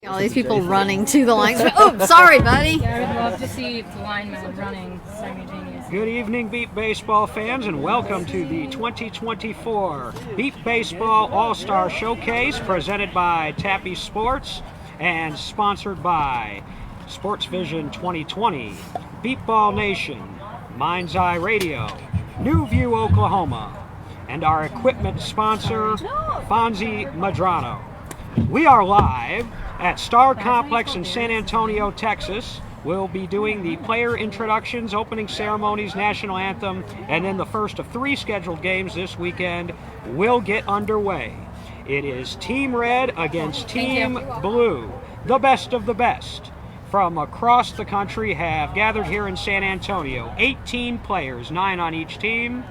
All these people running to the lines. Oh, sorry, buddy. Yeah, I would love to see the linemen running simultaneously. Good evening, Beep Baseball fans, and welcome to the 2024 Beep Baseball All-Star Showcase presented by Tappy Sports and sponsored by Sports Vision 2020, Beep Ball Nation, Mind's Eye Radio, New View, Oklahoma, and our equipment sponsor, Fonzie Madrano. We are live at Star Complex in San Antonio, Texas. We'll be doing the player introductions, opening ceremonies, national anthem, and then the first of 3 scheduled games this weekend will get underway. It is Team Red against Team Blue. The best of the best from across the country have gathered here in San Antonio. 18 players, 9 on each team,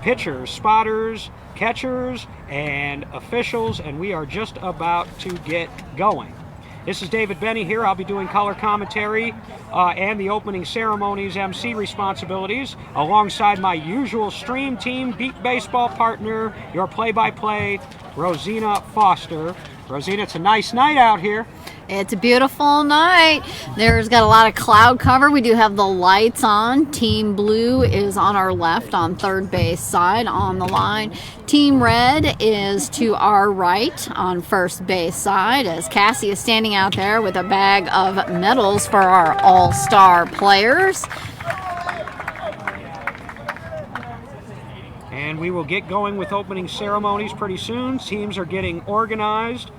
pitchers, spotters, catchers, and officials, and we are just about to get going. This is David Benny here. I'll be doing color commentary and the opening ceremonies MC responsibilities alongside my usual stream team Beep Baseball partner, your play-by-play, Rosina Foster. Rosina, it's a nice night out here. It's a beautiful night. There's got a lot of cloud cover. We do have the lights on. Team Blue is on our left on third base side on the line. Team Red is to our right on first base side as Cassie is standing out there with a bag of medals for our all-star players. And we will get going with opening ceremonies pretty soon. Teams are getting organized.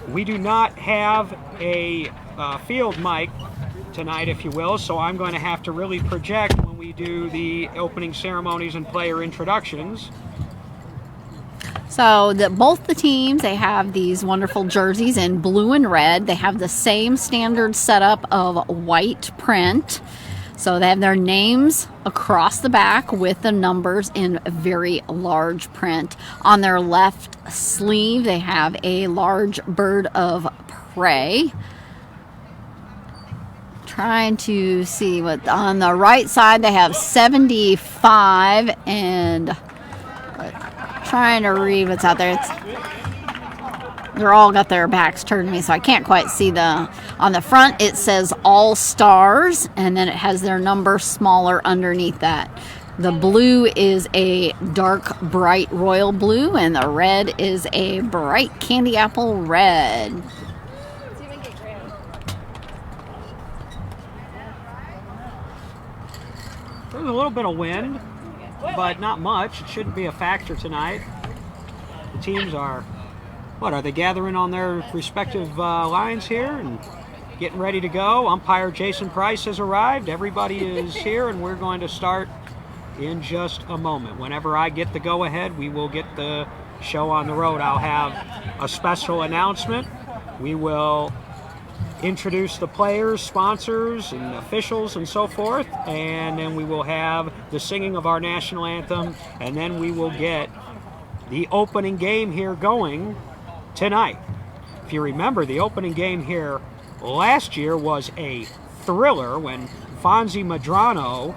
We do not have a field mic tonight, if you will, so I'm going to have to really project when we do the opening ceremonies and player introductions. So both the teams, they have these wonderful jerseys in blue and red. They have the same standard setup of white print. So they have their names across the back with the numbers in very large print. On their left sleeve, they have a large bird of prey. Trying to see what on the right side they have 75 and trying to read what's out there. They're all got their backs turned to me, so I can't quite see the. On the front, it says All Stars, and then it has their number smaller underneath that. The blue is a dark, bright royal blue, and the red is a bright candy apple red. There's a little bit of wind, but not much. It shouldn't be a factor tonight. The teams are. What, are they gathering on their respective lines here and getting ready to go? Umpire Jason Price has arrived. Everybody is here, and we're going to start in just a moment. Whenever I get the go-ahead, we will get the show on the road. I'll have a special announcement. We will introduce the players, sponsors, and officials, and so forth, and then we will have the singing of our national anthem, and then we will get the opening game here going tonight. If you remember, the opening game here last year was a thriller when Fonzie Madrano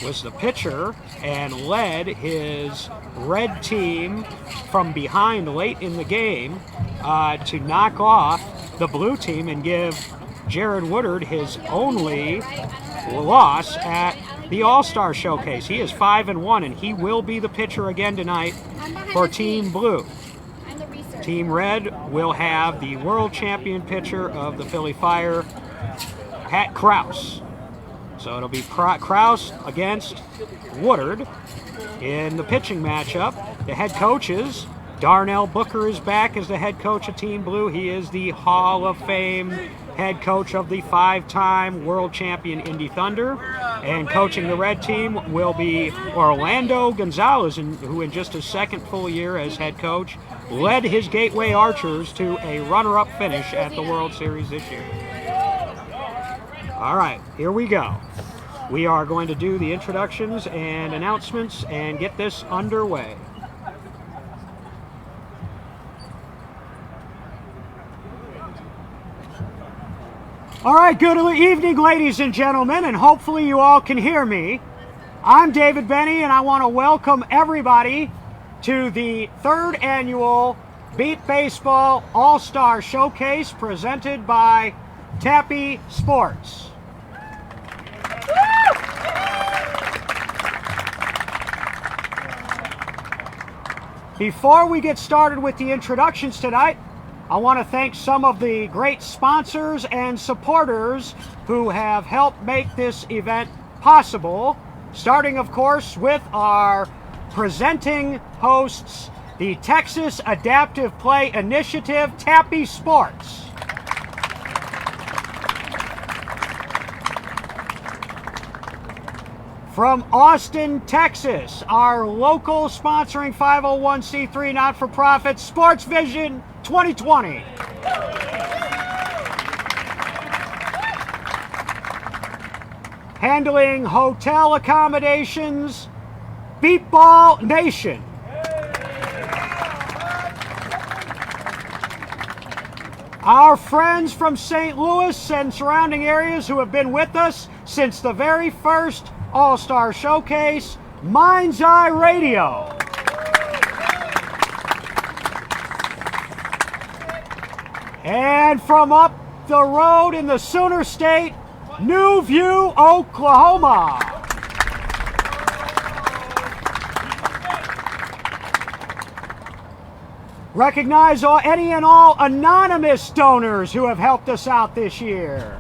was the pitcher and led his red team from behind late in the game to knock off the blue team and give Jared Woodard his only loss at the All-Star Showcase. He is 5-1, and he will be the pitcher again tonight for Team Blue. Team Red will have the world champion pitcher of the Philly Fire, Pat Krause. So it'll be Krause against Woodard in the pitching matchup. The head coaches, Darnell Booker is back as the head coach of Team Blue. He is the Hall of Fame head coach of the 5-time world champion Indy Thunder. And coaching the red team will be Orlando Gonzalez, who in just his second full year as head coach led his Gateway Archers to a runner-up finish at the World Series this year. All right, here we go. We are going to do the introductions and announcements and get this underway. All right, good evening, ladies and gentlemen, and hopefully you all can hear me. I'm David Benny, and I want to welcome everybody to the 3rd annual Beat Baseball All-Star Showcase presented by Tappy Sports. Before we get started with the introductions tonight, I want to thank some of the great sponsors and supporters who have helped make this event possible, starting, of course, with our presenting hosts, the Texas Adaptive Play Initiative, Tappy Sports. From Austin, Texas, our local sponsoring 501c3 not-for-profit, Sports Vision 2020. Handling hotel accommodations, Beatball Nation. Our friends from St. Louis and surrounding areas who have been with us since the very first All-Star Showcase, Mind's Eye Radio. And from up the road in the Sooner State, New View, Oklahoma. Recognize any and all anonymous donors who have helped us out this year.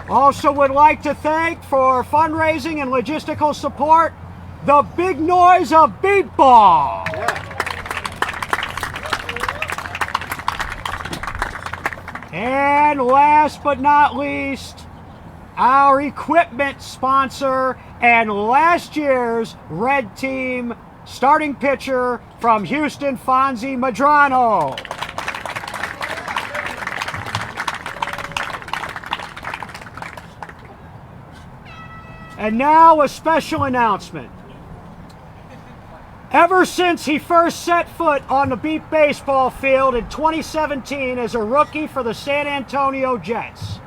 Also would like to thank for fundraising and logistical support, the Big Noise of Beatball. And last but not least, our equipment sponsor and last year's Red Team starting pitcher from Houston, Fonzie Madrano. And now a special announcement. Ever since he first set foot on the Beat Baseball field in 2017 as a rookie for the San Antonio Jets,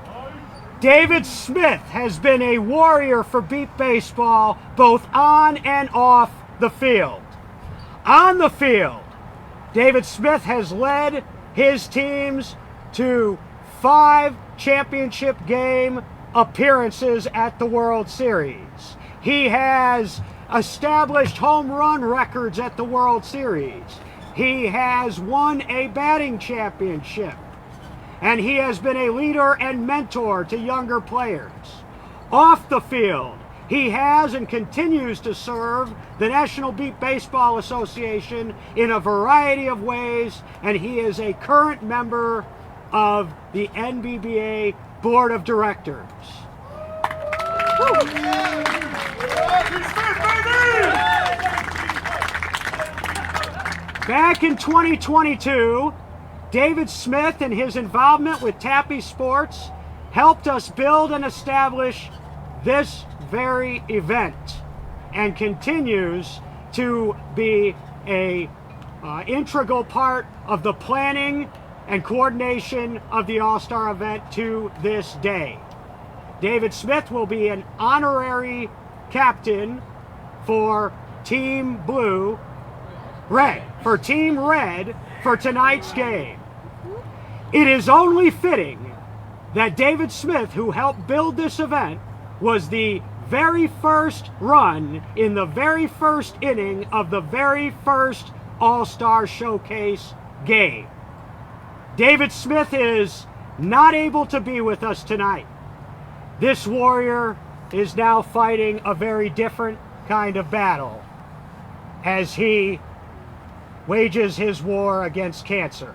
David Smith has been a warrior for Beat Baseball both on and off the field. On the field, David Smith has led his teams to 5 championship game appearances at the World Series. He has established home run records at the World Series. He has won a batting championship. And he has been a leader and mentor to younger players. Off the field, he has and continues to serve the National Beat Baseball Association in a variety of ways, and he is a current member of the NBBA Board of Directors. Back in 2022, David Smith and his involvement with Tappy Sports helped us build and establish this very event and continues to be a integral part of the planning and coordination of the All-Star event to this day. David Smith will be an honorary captain for Team Red for tonight's game. It is only fitting that David Smith, who helped build this event, was the very first run in the very first inning of the very first All-Star Showcase game. David Smith is not able to be with us tonight. This warrior is now fighting a very different kind of battle as he wages his war against cancer.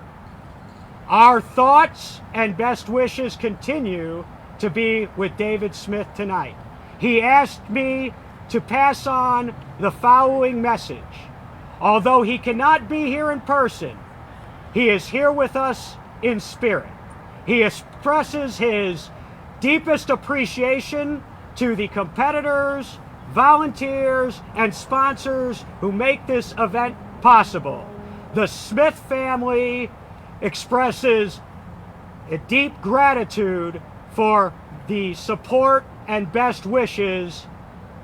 Our thoughts and best wishes continue to be with David Smith tonight. He asked me to pass on the following message. Although he cannot be here in person, he is here with us in spirit. He expresses his deepest appreciation to the competitors, volunteers, and sponsors who make this event possible. The Smith family expresses a deep gratitude for the support and best wishes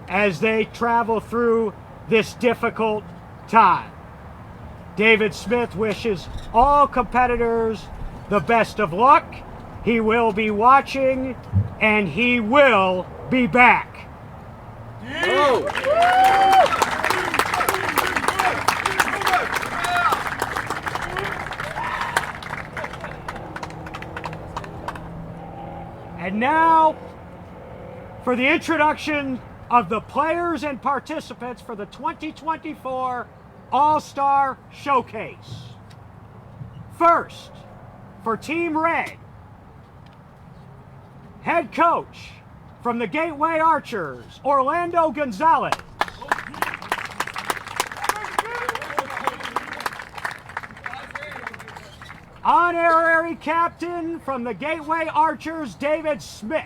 as they travel through this difficult time. David Smith wishes all competitors the best of luck. He will be watching, and he will be back. And now, for the introduction of the players and participants for the 2024 All-Star Showcase. First, for Team Red, head coach from the Gateway Archers, Orlando Gonzalez. Honorary captain from the Gateway Archers, David Smith.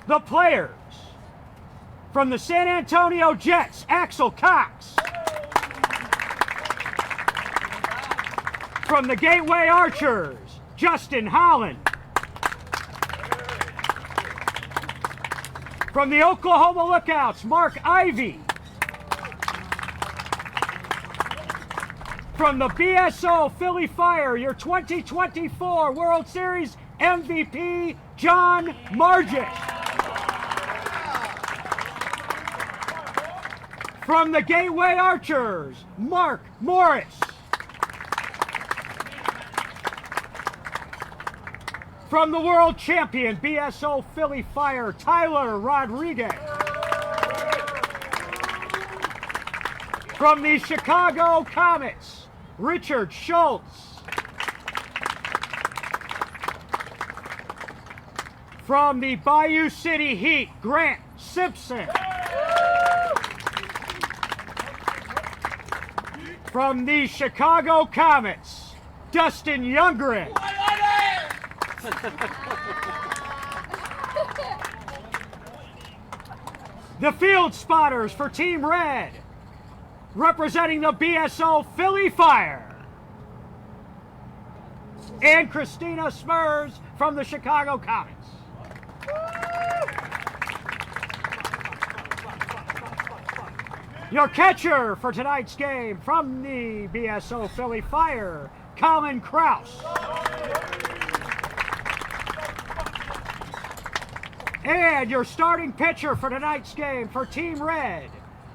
The players from the San Antonio Jets, Axel Cox. From the Gateway Archers, Justin Holland. From the Oklahoma Lookouts, Mark Ivey. From the BSO Philly Fire, your 2024 World Series MVP, John Margis. From the Gateway Archers, Mark Morris. From the world champion BSO Philly Fire, Tyler Rodriguez. From the Chicago Comets, Richard Schultz. From the Bayou City Heat, Grant Simpson. From the Chicago Comets, Dustin Youngren. The field spotters for Team Red, representing the BSO Philly Fire, and Christina Smurs from the Chicago Comets. Your catcher for tonight's game from the BSO Philly Fire, Colin Kraus. And your starting pitcher for tonight's game for Team Red,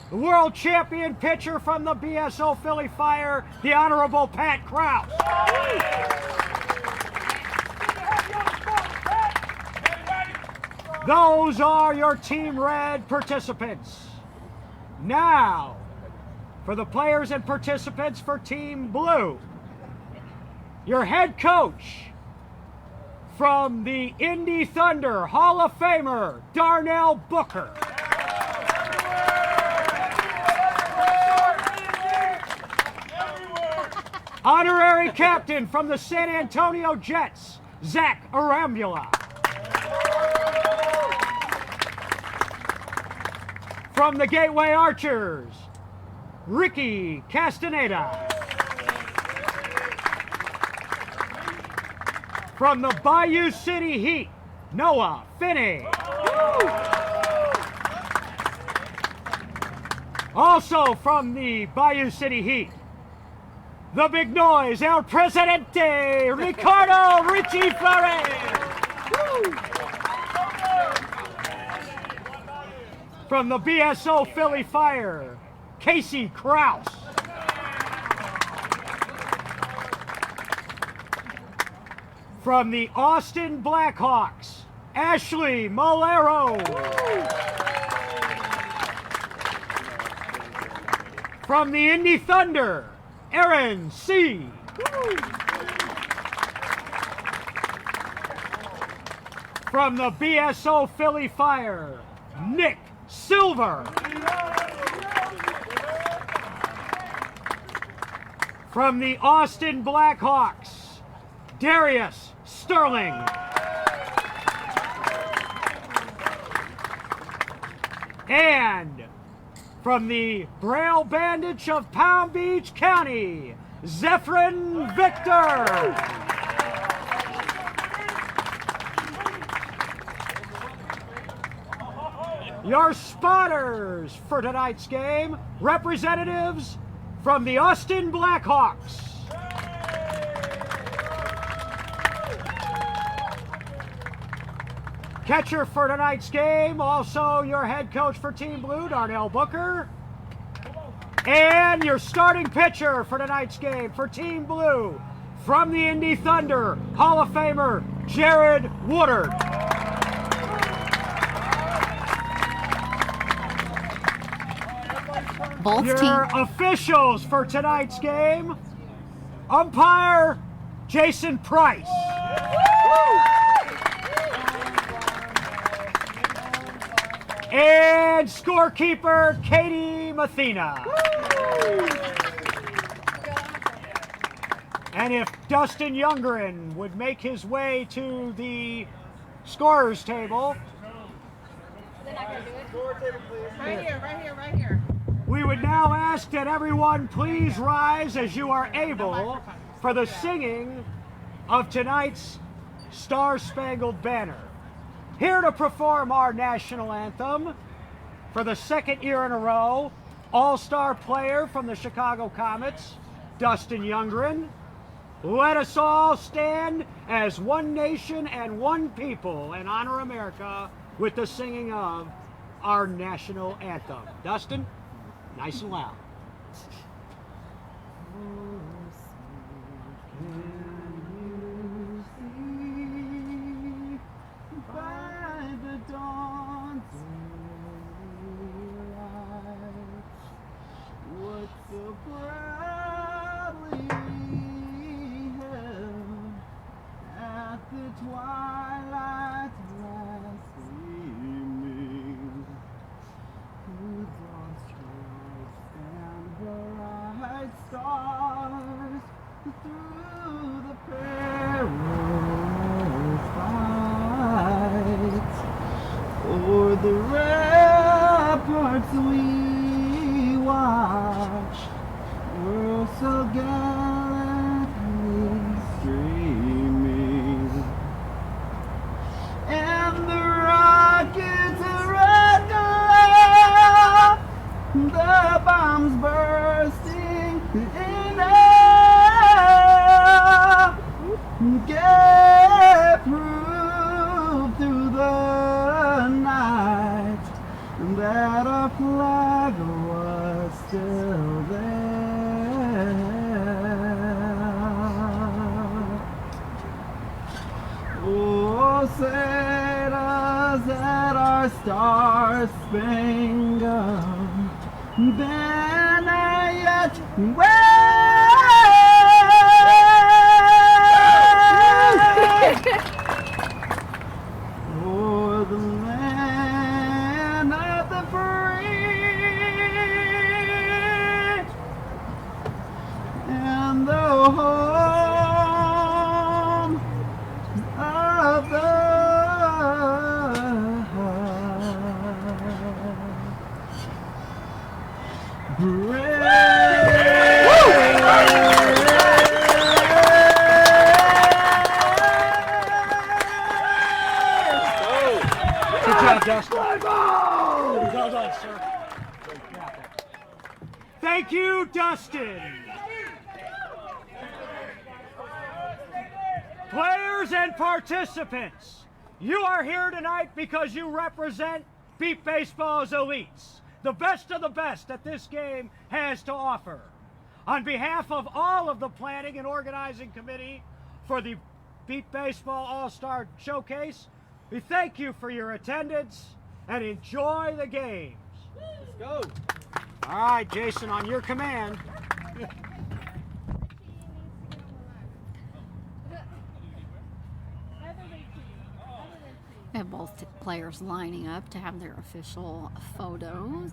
the world champion pitcher from the BSO Philly Fire, the Honorable Pat Kraus. Those are your Team Red participants. Now, for the players and participants for Team Blue, your head coach from the Indy Thunder, Hall of Famer, Darnell Booker. Honorary captain from the San Antonio Jets, Zach Arambula. From the Gateway Archers, Ricky Castaneda. From the Bayou City Heat, Noah Finney. Also from the Bayou City Heat, the big noise, El Presidente, Ricardo Richie Flores. From the BSO Philly Fire, Casey Kraus. From the Austin Blackhawks, Ashley Molero. From the Indy Thunder, Aaron C. From the BSO Philly Fire, Nick Silver. From the Austin Blackhawks, Darius Sterling. And from the Braille Bandage of Palm Beach County, Zephyrin Victor. Your spotters for tonight's game, representatives from the Austin Blackhawks. Catcher for tonight's game, also your head coach for Team Blue, Darnell Booker. And your starting pitcher for tonight's game for Team Blue, from the Indy Thunder, Hall of Famer Jared Woodard. Both Your teams. officials for tonight's game, umpire Jason Price. And scorekeeper Katie Mathena. And if Dustin Youngren would make his way to the scorer's table, Right here. we would now ask that everyone please rise as you are able for the singing of tonight's Star-Spangled Banner. Here to perform our national anthem for the second year in a row, all-star player from the Chicago Comets, Dustin Youngren. Let us all stand as one nation and one people and honor America with the singing of our national anthem. Dustin, nice and loud. Twilight last gleaming, whose dawn strokes and bright stars through the perilous fight. O'er the ramparts we watch, were so gallantly streaming. And the rockets red glare, the bombs bursting in air, gave proof through the night that our flag was still there. Oh, say does that our star-spangled banner yet wave o'er the land of the free and the home of the Good job, Dustin. Well done, sir. Thank you, Dustin. Players and participants, you are here tonight because you represent Beat Baseball's elites, the best of the best that this game has to offer. On behalf of all of the planning and organizing committee for the Beat Baseball All-Star Showcase, we thank you for your attendance and enjoy the games. Let's go. All right, Jason, on your command. We have both players lining up to have their official photos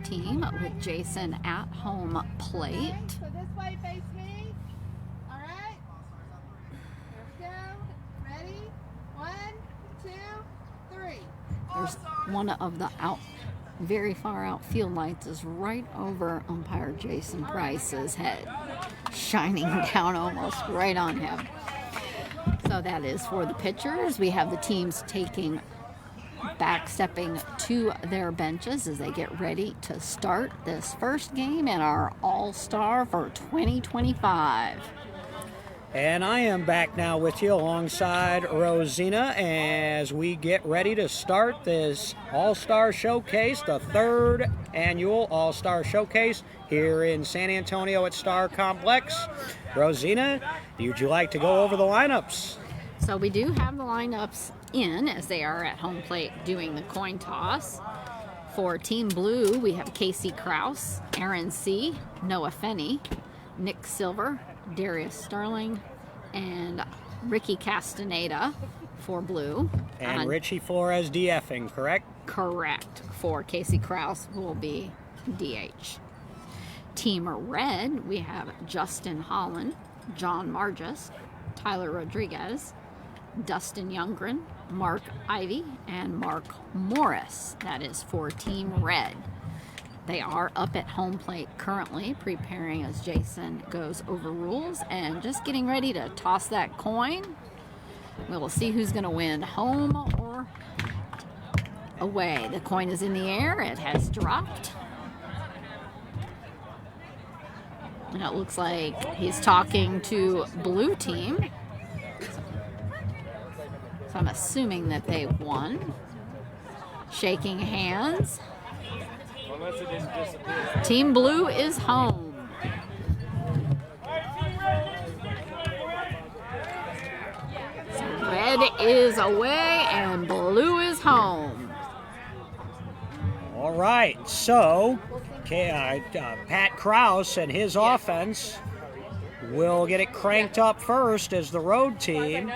team with Jason at home plate. So this way, face me. All right. Here we go. Ready? 1, 2, 3. There's one of the very far out field lights is right over umpire Jason Price's head, shining down almost right on him. So that is for the pitchers. We have the teams taking backstepping to their benches as they get ready to start this first game in our All-Star for 2025. And I am back now with you alongside Rosina as we get ready to start this All-Star Showcase, the third annual All-Star Showcase here in San Antonio at Star Complex. Rosina, would you like to go over the lineups? So we do have the lineups in as they are at home plate doing the coin toss. For Team Blue, we have Casey Kraus, Aaron C., Noah Fenney, Nick Silver, Darius Sterling, and Ricky Castaneda for Blue. And Richie Flores DFing, correct? Correct. For Casey Kraus will be DH. Team Red, we have Justin Holland, John Margis, Tyler Rodriguez, Dustin Youngren, Mark Ivy, and Mark Morris. That is for Team Red. They are up at home plate currently, preparing as Jason goes over rules and just getting ready to toss that coin. We will see who's going to win, home or away. The coin is in the air. It has dropped. And it looks like he's talking to Blue Team. So I'm assuming that they won. Shaking hands. Team Blue is home. So Red is away and Blue is home. All right, so Pat Kraus and his offense will get it cranked up first as the road team.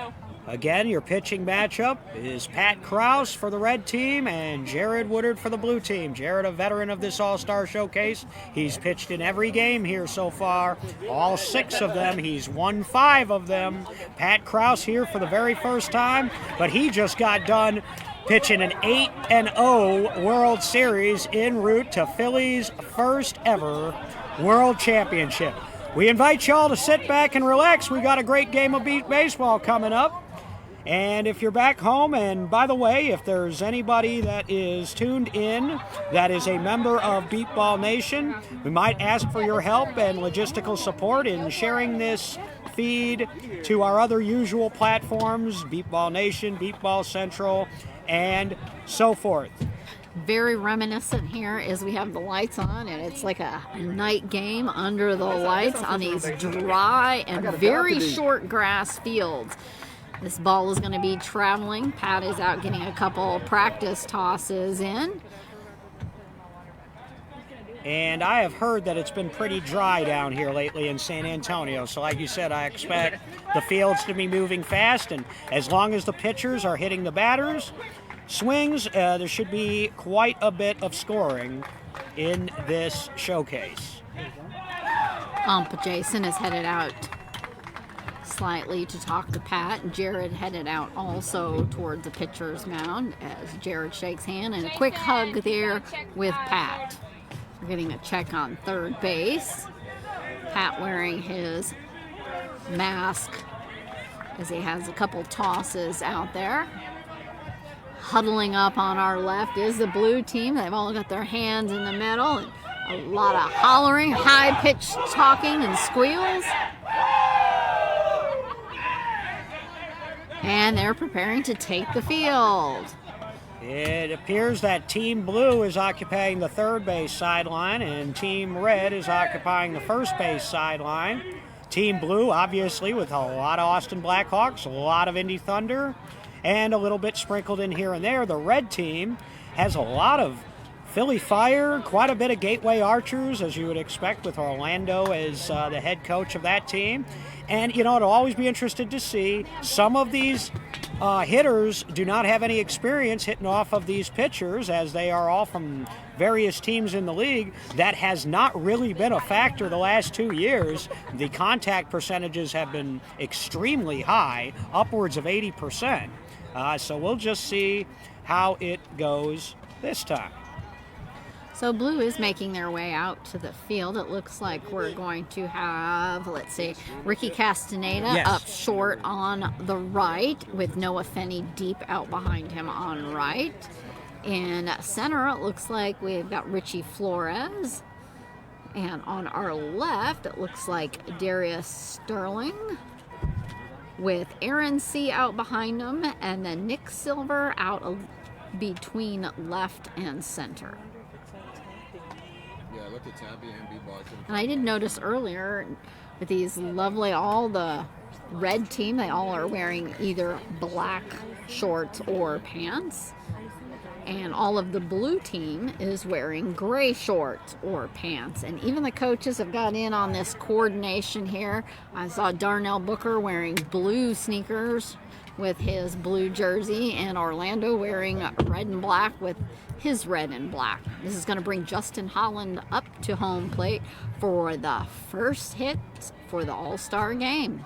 Again, your pitching matchup is Pat Kraus for the red team and Jared Woodard for the blue team. Jared, a veteran of this All-Star Showcase. He's pitched in every game here so far, all 6 of them. He's won 5 of them. Pat Kraus here for the very first time, but he just got done pitching an 8-0 World Series en route to Philly's first ever World Championship. We invite y'all to sit back and relax. We got a great game of beat baseball coming up. And if you're back home, and by the way, if there's anybody that is tuned in that is a member of Beat Ball Nation, we might ask for your help and logistical support in sharing this feed to our other usual platforms, Beat Ball Nation, Beat Ball Central, and so forth. Very reminiscent here as we have the lights on and it's like a night game under the lights on these dry and very short grass fields. This ball is going to be traveling. Pat is out getting a couple practice tosses in. And I have heard that it's been pretty dry down here lately in San Antonio. So like you said, I expect the fields to be moving fast. And as long as the pitchers are hitting the batters' swings, there should be quite a bit of scoring in this showcase. Jason is headed out slightly to talk to Pat. Jared headed out also toward the pitcher's mound as Jared shakes hand and a quick hug there with Pat. We're getting a check on third base. Pat wearing his mask as he has a couple tosses out there. Huddling up on our left is the blue team. They've all got their hands in the middle and a lot of hollering, high-pitched talking and squeals. And they're preparing to take the field. It appears that Team Blue is occupying the third base sideline and Team Red is occupying the first base sideline. Team Blue, obviously, with a lot of Austin Blackhawks, a lot of Indy Thunder, and a little bit sprinkled in here and there. The red team has a lot of Philly Fire, quite a bit of Gateway Archers, as you would expect with Orlando as the head coach of that team. And, you know, it'll always be interested to see some of these hitters do not have any experience hitting off of these pitchers as they are all from various teams in the league. That has not really been a factor the last 2 years. The contact percentages have been extremely high, upwards of 80%. So we'll just see how it goes this time. So blue is making their way out to the field. It looks like we're going to have, let's see, Ricky Castaneda Yes. up short on the right with Noah Fenney deep out behind him on right. In center, it looks like we've got Richie Flores. And on our left, it looks like Darius Sterling with Aaron C. out behind him, and then Nick Silver out between left and center. Yeah, I looked at Tabby and B Boston. And I did notice earlier with these lovely, all the red team, they all are wearing either black shorts or pants. And all of the blue team is wearing gray shorts or pants. And even the coaches have got in on this coordination here. I saw Darnell Booker wearing blue sneakers with his blue jersey, and Orlando wearing red and black with his red and black. This is going to bring Justin Holland up to home plate for the first hit for the All-Star game.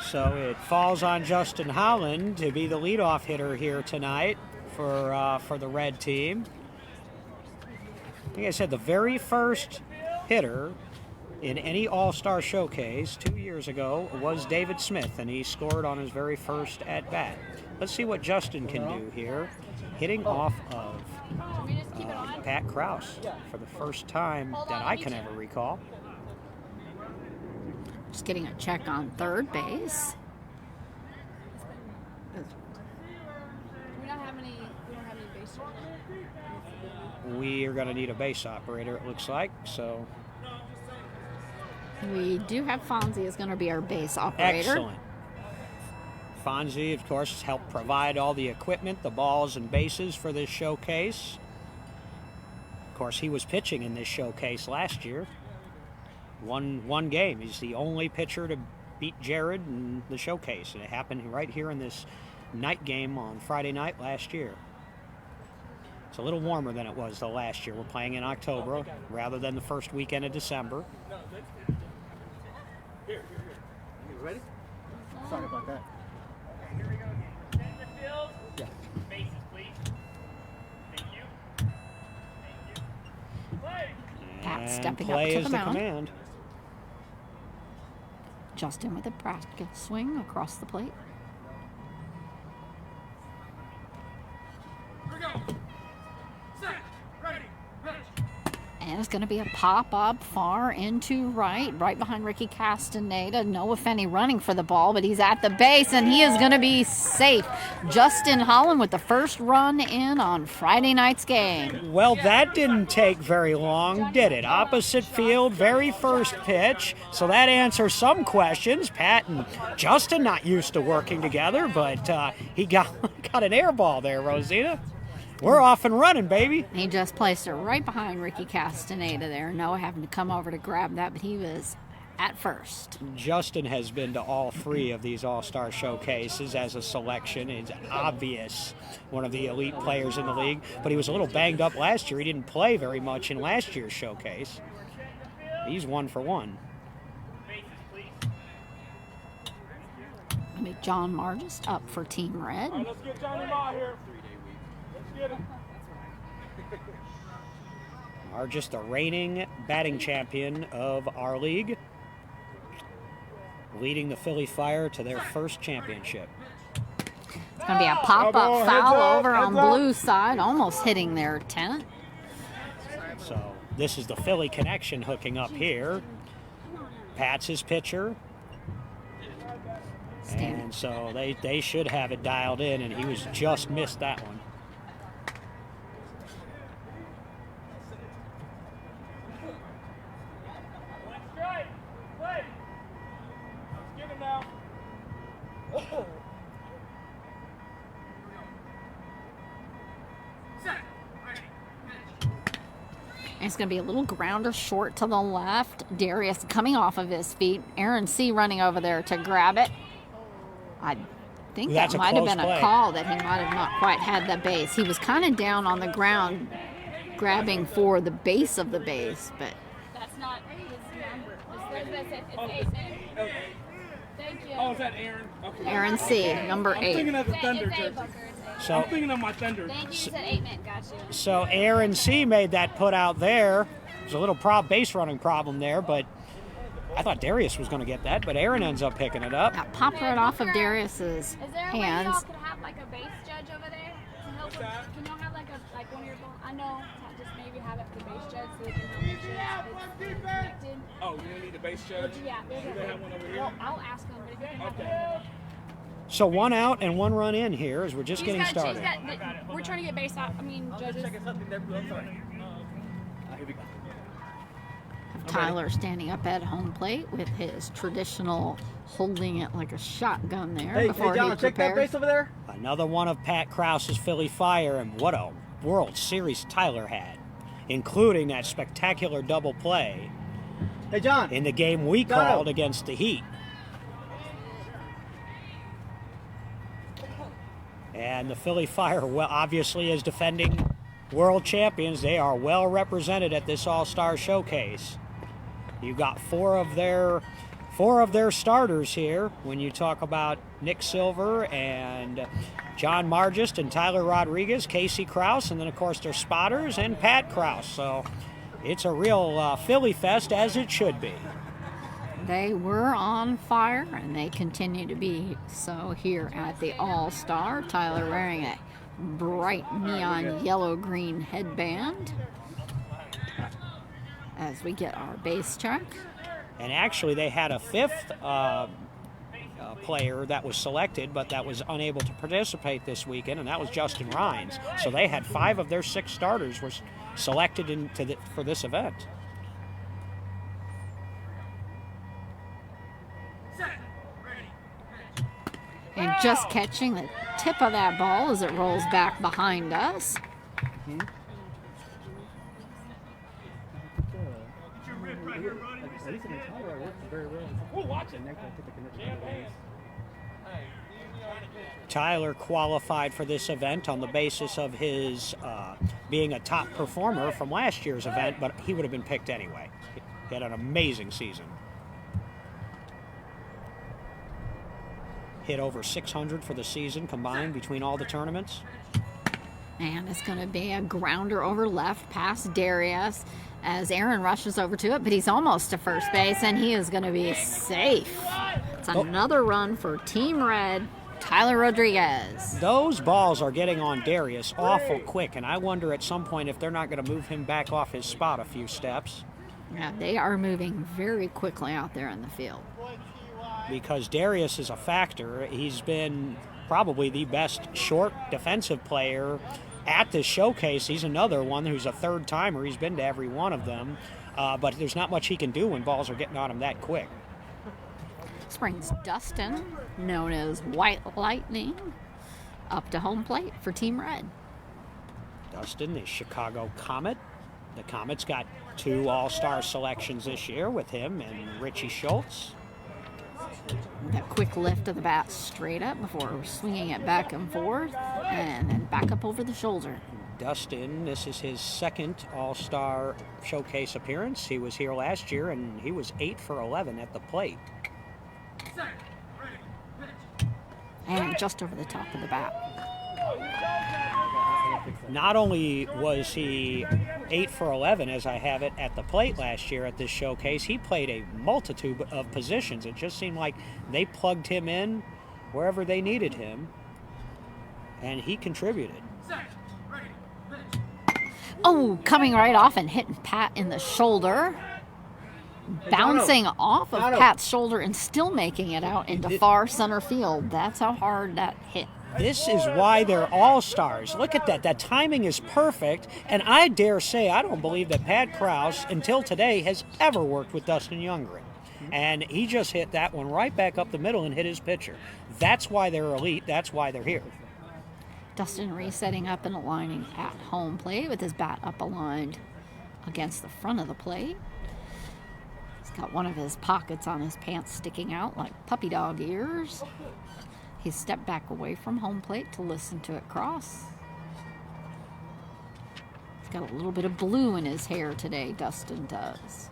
So it falls on Justin Holland to be the leadoff hitter here tonight for the red team. Like I said, the very first hitter in any All-Star showcase 2 years ago was David Smith, and he scored on his very first at-bat. Let's see what Justin can do here, hitting off of Pat Krause for the first time that I can ever recall. Just getting a check on third base. We don't have any base runners. We are going to need a base operator, it looks like, so We do have Fonzie is going to be our base operator. excellent. Fonzie, of course, has helped provide all the equipment, the balls and bases for this showcase. Of course, he was pitching in this showcase last year. One game. He's the only pitcher to beat Jared in the showcase, and it happened right here in this night game on Friday night last year. It's a little warmer than it was the last year. We're playing in October rather than the first weekend of December. You ready? Sorry about that. Here we go again. Center field. Yeah. Bases, please. Thank you. Thank you. Play. Pat And stepping up play to is the the mound. command. Justin with a practice swing across the plate. Here we go. Set. Ready. Pitch. And it's going to be a pop-up far into right behind Ricky Castaneda. Noah Fenney running for the ball, but he's at the base, and he is going to be safe. Justin Holland with the first run in on Friday night's game. Well, that didn't take very long, did it? Opposite field, very first pitch. So that answers some questions. Pat and Justin not used to working together, but he got an air ball there, Rosina. We're off and running, baby. He just placed it right behind Ricky Castaneda there. Noah having to come over to grab that, but he was at first. Justin has been to all three of these All-Star showcases as a selection. It's obvious one of the elite players in the league, but he was a little banged up last year. He didn't play very much in last year's showcase. He's 1 for 1. Bases, please. I mean, John Margis up for Team Red. All right, let's get Johnny Ma here. Let's get him. Are just the reigning batting champion of our league, leading the Philly Fire to their first championship. It's going to be a pop-up foul over on blue side, almost hitting their tent. So this is the Philly connection hooking up here. Pat's his pitcher. And so they should have it dialed in, and he was just missed that one. One strike. Play. Let's get him now. Oh. Set. Ready. Pitch. And it's going to be a little grounder short to the left. Darius coming off of his feet. Aaron C. running over there to grab it. I think That's that a might have close been a play. call that he might have not quite had the base. He was kind of down on the ground grabbing for the base of the base, but That's not his number. It's ace. Thank you. Oh, is that Aaron? Okay. Aaron C, number I'm thinking 8. of the Thunder jersey. So, I'm thinking of my Thunder. Thank you. You said 8 men. Got you. so Aaron C made that put out there. There's a little base running problem there, but I thought Darius was going to get that, but Aaron ends up picking it up. That popped right off of Darius's Is there a way y'all hands. could have like a base judge over there to help with, can y'all have like one of your I know just maybe have it for the base judge so they can help make sure it's connected. Oh, you don't need a base judge? Yeah, Do they have one over here? well, I'll ask them, but if you can have Okay. So 1 out and 1 run in here as we're just getting started. we're trying to get base out. I mean, judges. Something there. I'm sorry. Here we go. Tyler standing up at home plate with his traditional holding it like a shotgun there Hey, before John, he check that prepares. base over there. Another one of Pat Krause's Philly Fire, and what a World Series Tyler had, including that spectacular double play Hey, John. in the game we Got him. called against the Heat. And the Philly Fire, well, obviously, as defending world champions, they are well represented at this All-Star Showcase. You've got four of their starters here when you talk about Nick Silver and John Margist and Tyler Rodriguez, Casey Krause, and then, of course, their spotters and Pat Krause. So it's a real Philly fest, as it should be. They were on fire, and they continue to be so here at the All-Star. Tyler wearing a bright neon yellow-green headband as we get our base check. And actually, they had a fifth player that was selected, but that was unable to participate this weekend, and that was Justin Rhines. So they had 5 of their 6 starters were selected for this event. And just catching the tip of that ball as it rolls back behind us. We'll watch it. Tyler qualified for this event on the basis of his being a top performer from last year's event, but he would have been picked anyway. He had an amazing season. Hit over 600 for the season combined between all the tournaments. And it's going to be a grounder over left past Darius as Aaron rushes over to it, but he's almost to first base, and he is going to be safe. It's another run for Team Red, Tyler Rodriguez. Those balls are getting on Darius awful quick, and I wonder at some point if they're not going to move him back off his spot a few steps. Yeah, they are moving very quickly out there in the field. Because Darius is a factor. He's been probably the best short defensive player at this showcase. He's another one who's a third timer. He's been to every one of them, but there's not much he can do when balls are getting on him that quick. This brings Dustin, known as White Lightning, up to home plate for Team Red. Dustin, the Chicago Comet. The Comet's got 2 All-Star selections this year with him and Richie Schultz. That quick lift of the bat straight up before swinging it back and forth, and then back up over the shoulder. Dustin, this is his second All-Star Showcase appearance. He was here last year, and he was 8 for 11 at the plate. And just over the top of the bat. Not only was he 8 for 11, as I have it, at the plate last year at this showcase, he played a multitude of positions. It just seemed like they plugged him in wherever they needed him, and he contributed. Oh, coming right off and hitting Pat in the shoulder. Bouncing off of Pat's shoulder and still making it out into far center field. That's how hard that hit. This is why they're all-stars. Look at that. That timing is perfect. And I dare say, I don't believe that Pat Krause, until today, has ever worked with Dustin Youngren. And he just hit that one right back up the middle and hit his pitcher. That's why they're elite. That's why they're here. Dustin resetting up and aligning at home plate with his bat up aligned against the front of the plate. He's got one of his pockets on his pants sticking out like puppy dog ears. He stepped back away from home plate to listen to it cross. He's got a little bit of blue in his hair today, Dustin does.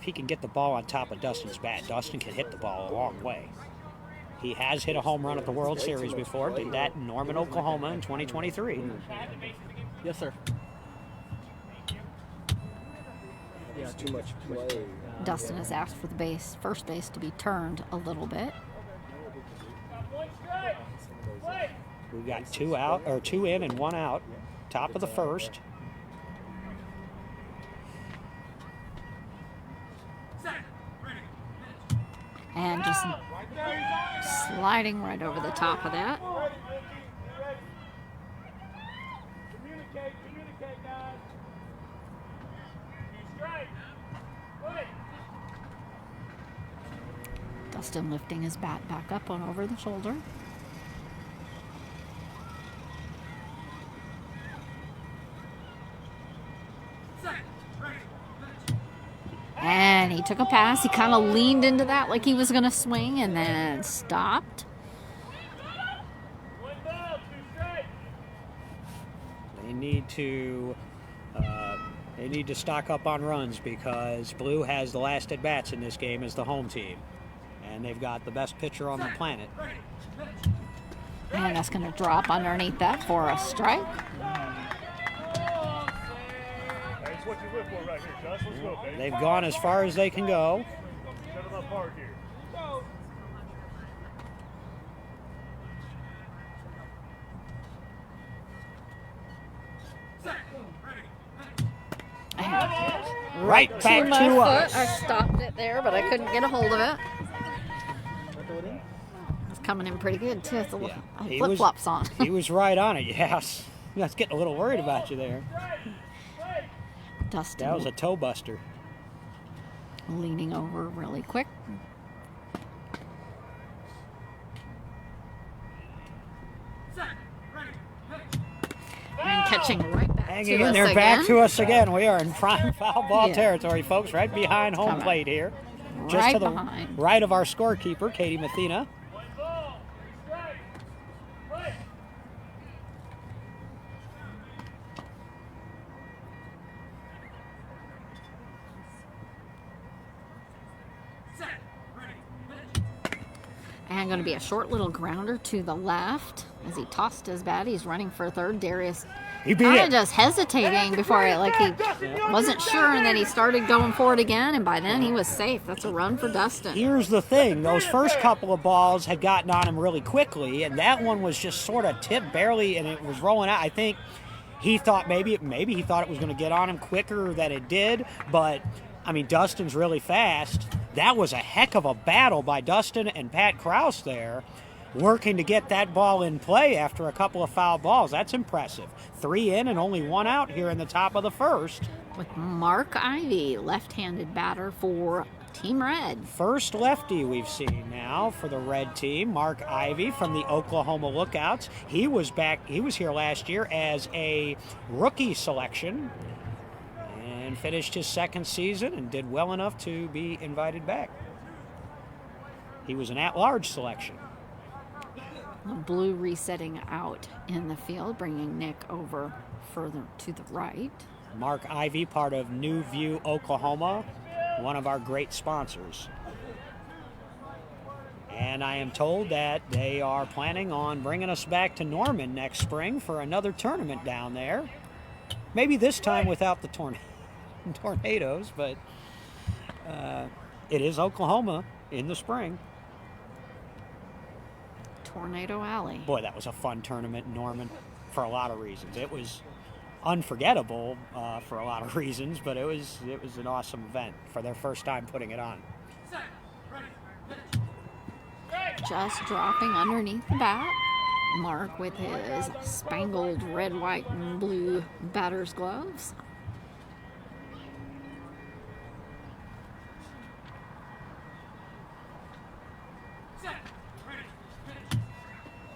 if he can get the ball on top of Dustin's bat, Dustin can hit the ball a long way. He has hit a home run at the World Series before, did that in Norman, Oklahoma in 2023. Yes, sir. Yeah, too much play. Dustin has asked for the first base to be turned a little bit. We've got 2 out, or 2 in and 1 out. Top of the first. And just sliding right over the top of that. Communicate, guys. Straight. Wait. Dustin lifting his bat back up on over the shoulder. And he took a pass. He kind of leaned into that like he was going to swing and then stopped. They need to stock up on runs because Blue has the last at bats in this game as the home team, and they've got the best pitcher on the planet. And that's going to drop underneath that for a strike. That's what you live for right here, Josh. Let's go, baby. They've gone as far as they can go. Set them up hard here. Go. Right back my to foot. us. I stopped it there, but I couldn't get a hold of it. It's coming in pretty good, too. It's He flip-flops on. He was right on it, yes. I was getting a little worried about you there. Dustin That was a toe buster. leaning over really quick. And catching right back Hanging to in us there, again. back to us again. We are in prime foul ball Yeah. territory, folks, right behind home Coming. plate here. Just Right to the behind. right of our scorekeeper, Katie Mathena. And going to be a short little grounder to the left as he tossed his bat. He's running for third. Darius He beat kind it. of just hesitating before it, like he wasn't sure, and then he started going for it again, and by then he was safe. That's a run for Dustin. Here's the thing. Those first couple of balls had gotten on him really quickly, and that one was just sort of tipped barely, and it was rolling out. I think he thought maybe he thought it was going to get on him quicker than it did, but, I mean, Dustin's really fast. That was a heck of a battle by Dustin and Pat Krause there, working to get that ball in play after a couple of foul balls. That's impressive. 3 in and only 1 out here in the top of the first. With Mark Ivy, left-handed batter for Team Red. First lefty we've seen now for the red team, Mark Ivy from the Oklahoma Lookouts. He was here last year as a rookie selection and finished his second season and did well enough to be invited back. He was an at-large selection. Blue resetting out in the field, bringing Nick over further to the right. Mark Ivy, part of New View, Oklahoma, one of our great sponsors. And I am told that they are planning on bringing us back to Norman next spring for another tournament down there. Maybe this time without the tornadoes, but it is Oklahoma in the spring. Tornado Alley. Boy, that was a fun tournament in Norman for a lot of reasons. It was unforgettable for a lot of reasons, but it was an awesome event for their first time putting it on. Just dropping underneath the bat. Mark with his spangled red, white, and blue batter's gloves.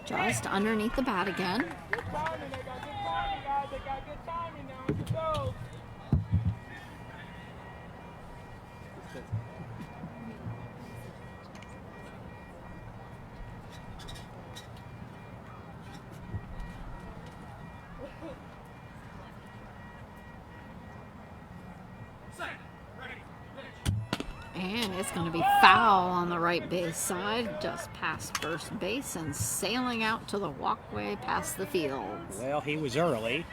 Just underneath the bat again. Good timing. They got good timing, guys. They got good timing now. Let's go. It's going to be foul on the right base side, just past first base and sailing out to the walkway past the fields. Well, he was early.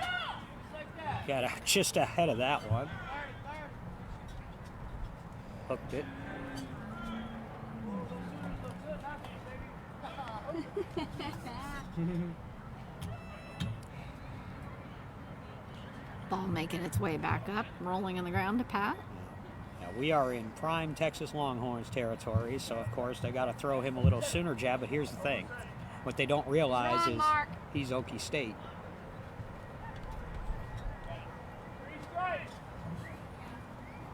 Got out just ahead of that one. Hooked it. Ball making its way back up, rolling on the ground to Pat. Now, we are in prime Texas Longhorns territory, so of course they got to throw him a little sooner jab, but here's the thing. What they don't realize is he's Okie State.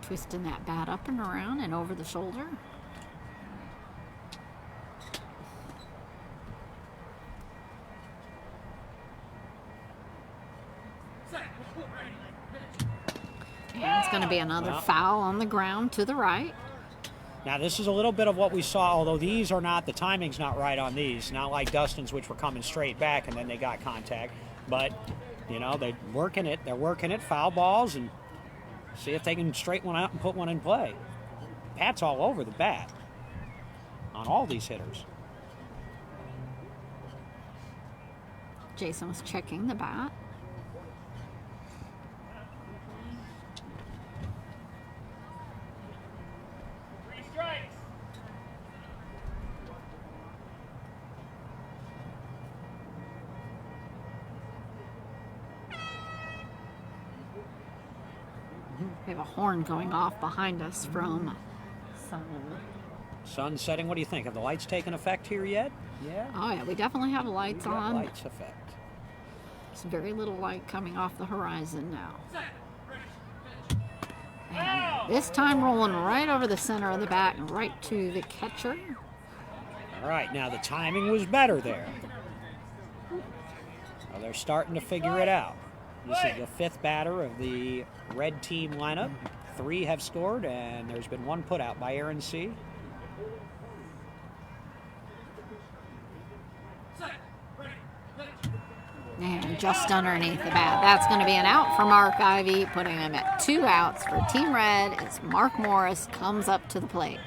Twisting that bat up and around and over the shoulder. And it's going to be another foul on the ground to the right. Now, this is a little bit of what we saw, although these are not, the timing's not right on these, not like Dustin's, which were coming straight back and then they got contact. But, you know, they're working it, foul balls, and see if they can straighten one out and put one in play. Pat's all over the bat on all these hitters. Jason was checking the bat. We have a horn going off behind us from Sun. Sun setting, what do you think? Have the lights taken effect here yet? Yeah. Oh yeah, we definitely have lights on. Lights effect. There's very little light coming off the horizon now. And this time rolling right over the center of the bat and right to the catcher. All right, now the timing was better there. Well, they're starting to figure it out. This is the fifth batter of the red team lineup. 3 have scored, and there's been 1 put out by Aaron C. And just underneath the bat. That's going to be an out for Mark Ivy, putting him at 2 outs for Team Red as Mark Morris comes up to the plate.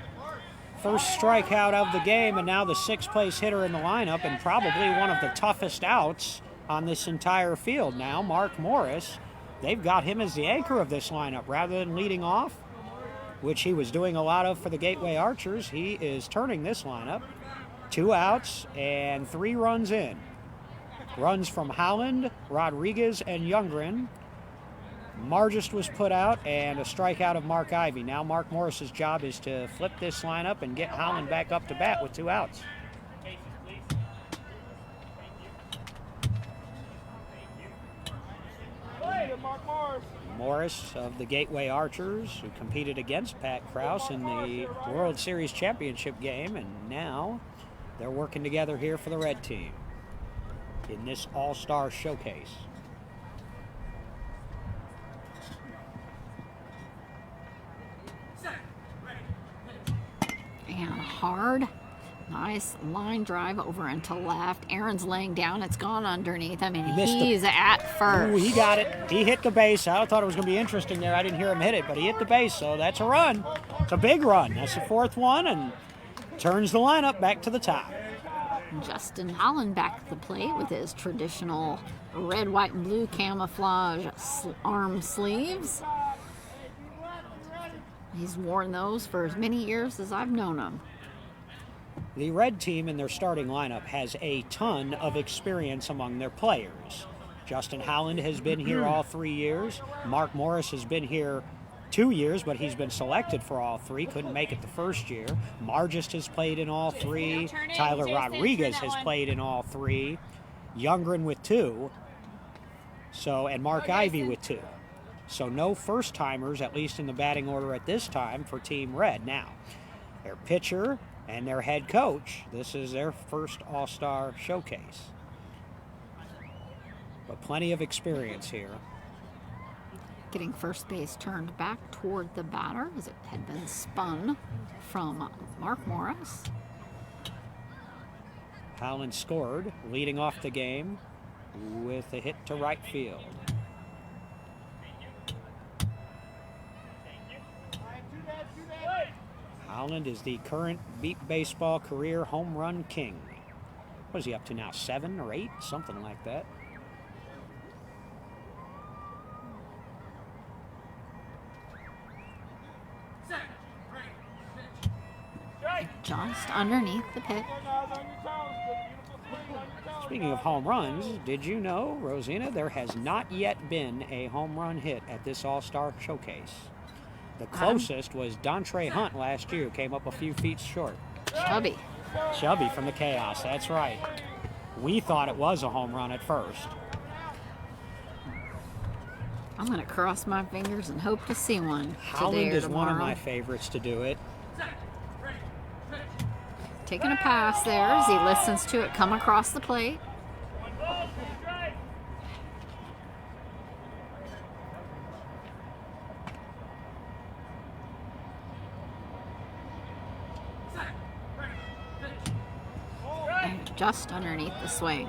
First strikeout of the game, and now the 6th place hitter in the lineup, and probably one of the toughest outs on this entire field now, Mark Morris. They've got him as the anchor of this lineup rather than leading off, which he was doing a lot of for the Gateway Archers. He is turning this lineup. 2 outs and 3 runs in. Runs from Howland, Rodriguez, and Youngren. Margist was put out, and a strikeout of Mark Ivy. Now Mark Morris's job is to flip this lineup and get Howland back up to bat with 2 outs. Morris of the Gateway Archers, who competed against Pat Krause in the World Series Championship game, and now they're working together here for the red team in this All-Star Showcase. And hard. Nice line drive over into left. Aaron's laying down. It's gone underneath him, and he's at first. Ooh, he got it. He hit the base. I thought it was going to be interesting there. I didn't hear him hit it, but he hit the base, so that's a run. It's a big run. That's the 4th one, and turns the lineup back to the top. Justin Holland back at the plate with his traditional red, white, and blue camouflage arm sleeves. He's worn those for as many years as I've known him. The red team in their starting lineup has a ton of experience among their players. Justin Howland has been here all 3 years. Mark Morris has been here 2 years, but he's been selected for all 3. Couldn't make it the first year. Margist has played in all 3. Tyler Rodriguez has played in all 3. Youngren with 2. And Mark Ivy with 2. So no first-timers, at least in the batting order at this time, for Team Red. Now, their pitcher and their head coach, this is their first All-Star Showcase. But plenty of experience here. Getting first base turned back toward the batter as it had been spun from Mark Morris. Howland scored, leading off the game with a hit to right field. Holland is the current beat baseball career home run king. What is he up to now? 7 or 8? Something like that. Just underneath the pitch. Speaking of home runs, did you know, Rosina, there has not yet been a home run hit at this All-Star Showcase. The closest was Dontre Hunt last year, who came up a few feet short. Chubby. Chubby from the Chaos, that's right. We thought it was a home run at first. I'm going to cross my fingers and hope to see one Holland today or is one of tomorrow. my favorites to do it. Taking a pass there as he listens to it come across the plate. And just underneath the swing.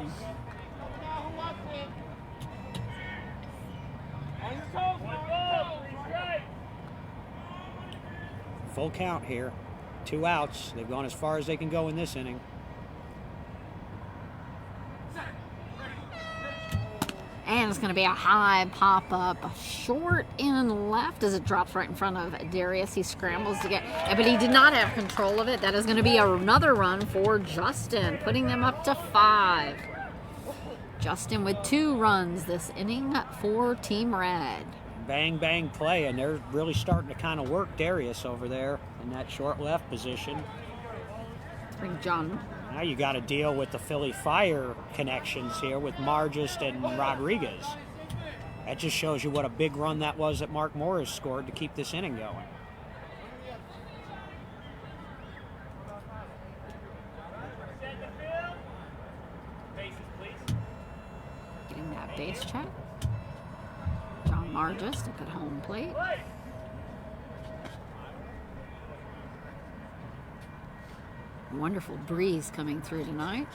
Full count here. 2 outs. They've gone as far as they can go in this inning. And it's going to be a high pop-up, short in left as it drops right in front of Darius. He scrambles to get, but he did not have control of it. That is going to be another run for Justin, putting them up to 5. Justin with 2 runs this inning for Team Red. Bang, bang play, and they're really starting to kind of work Darius over there in that short left position. Let's bring John. Now you got to deal with the Philly Fire connections here with Margist and Rodriguez. That just shows you what a big run that was that Mark Morris scored to keep this inning going. Getting that base check. John Margist up at home plate. Wonderful breeze coming through tonight.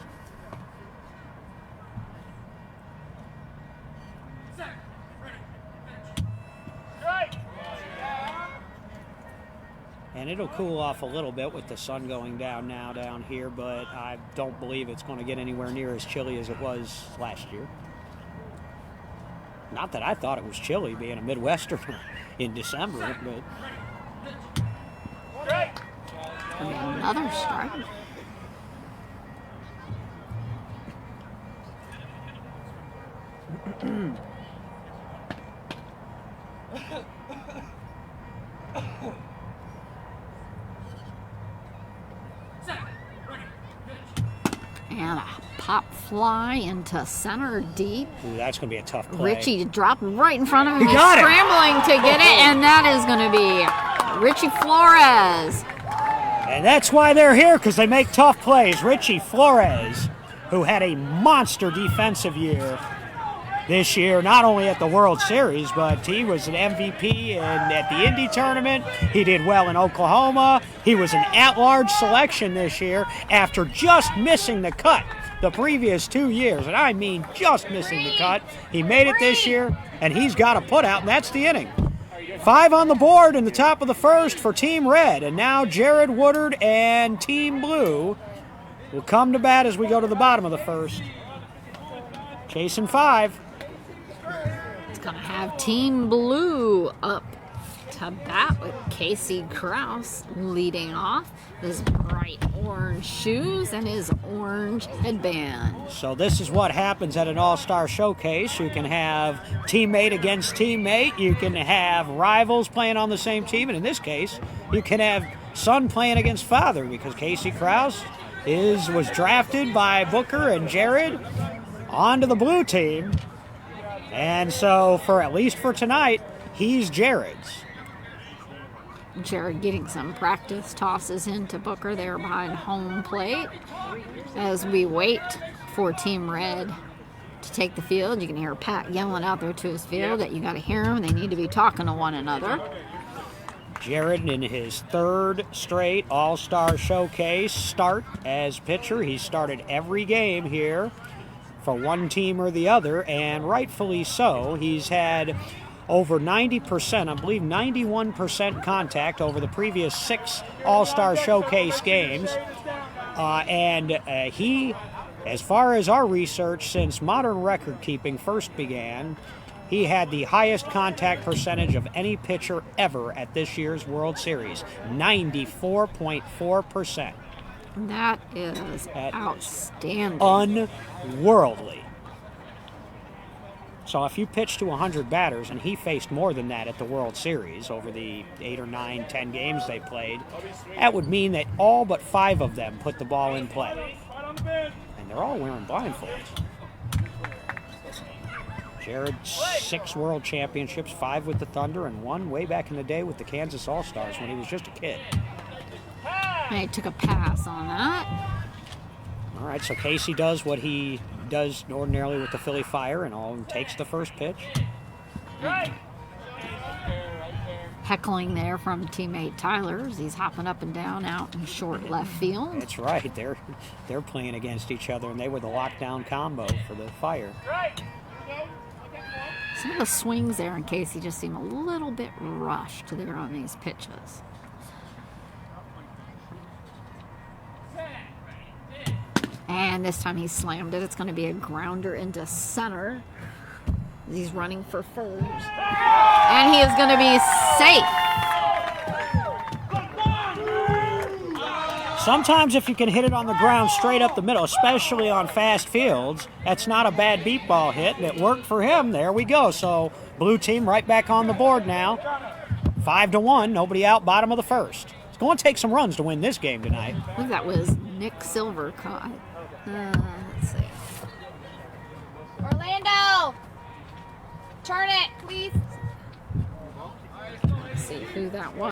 And it'll cool off a little bit with the sun going down now down here, but I don't believe it's going to get anywhere near as chilly as it was last year. Not that I thought it was chilly being a Midwesterner in December, but... And another strike. And a pop fly into center deep. Ooh, that's going to be a tough play. Richie dropped right in front of him. He He's got it. scrambling to get it, and that is going to be Richie Flores. And that's why they're here, because they make tough plays. Richie Flores, who had a monster defensive year this year, not only at the World Series, but he was an MVP at the Indy tournament. He did well in Oklahoma. He was an at-large selection this year after just missing the cut the previous 2 years. And I mean just missing the cut. He made it this year, and he's got a put out, and that's the inning. 5 on the board in the top of the first for Team Red. And now Jared Woodard and Team Blue will come to bat as we go to the bottom of the first. Chasing 5. It's going to have Team Blue up to bat with Casey Krause leading off. His bright orange shoes and his orange headband. So this is what happens at an all-star showcase. You can have teammate against teammate. You can have rivals playing on the same team. And in this case, you can have son playing against father, because Casey Krause was drafted by Booker and Jared onto the blue team. And so, at least for tonight, he's Jared's. Jared getting some practice, tosses into Booker there behind home plate. As we wait for Team Red to take the field, you can hear Pat yelling out there to his field that you got to hear them. They need to be talking to one another. Jared in his 3rd straight All-Star Showcase start as pitcher. He started every game here for one team or the other, and rightfully so. He's had over 90%, I believe 91% contact over the previous 6 All-Star Showcase games. And he, as far as our research, since modern record keeping first began, he had the highest contact percentage of any pitcher ever at this year's World Series, 94.4%. That is outstanding. Unworldly. So if you pitch to 100 batters, and he faced more than that at the World Series over the 8 or 9, 10 games they played, that would mean that all but 5 of them put the ball in play. And they're all wearing blindfolds. Jared, 6 World Championships, 5 with the Thunder, and 1 way back in the day with the Kansas All-Stars when he was just a kid. I took a pass on that. All right, so Casey does what he does ordinarily with the Philly Fire and takes the first pitch. Heckling there from teammate Tyler as he's hopping up and down out in short left field. That's right. They're playing against each other, and they were the lockdown combo for the Fire. Some of the swings there in Casey just seem a little bit rushed there on these pitches. And this time he slammed it. It's going to be a grounder into center. He's running for first. And he is going to be safe. Sometimes if you can hit it on the ground straight up the middle, especially on fast fields, that's not a bad beat ball hit, and it worked for him. There we go. So blue team right back on the board now. 5-1, nobody out, bottom of the first. It's going to take some runs to win this game tonight. I believe that was Nick Silver caught. Let's see. Orlando! Turn it, please. Let's see who that was.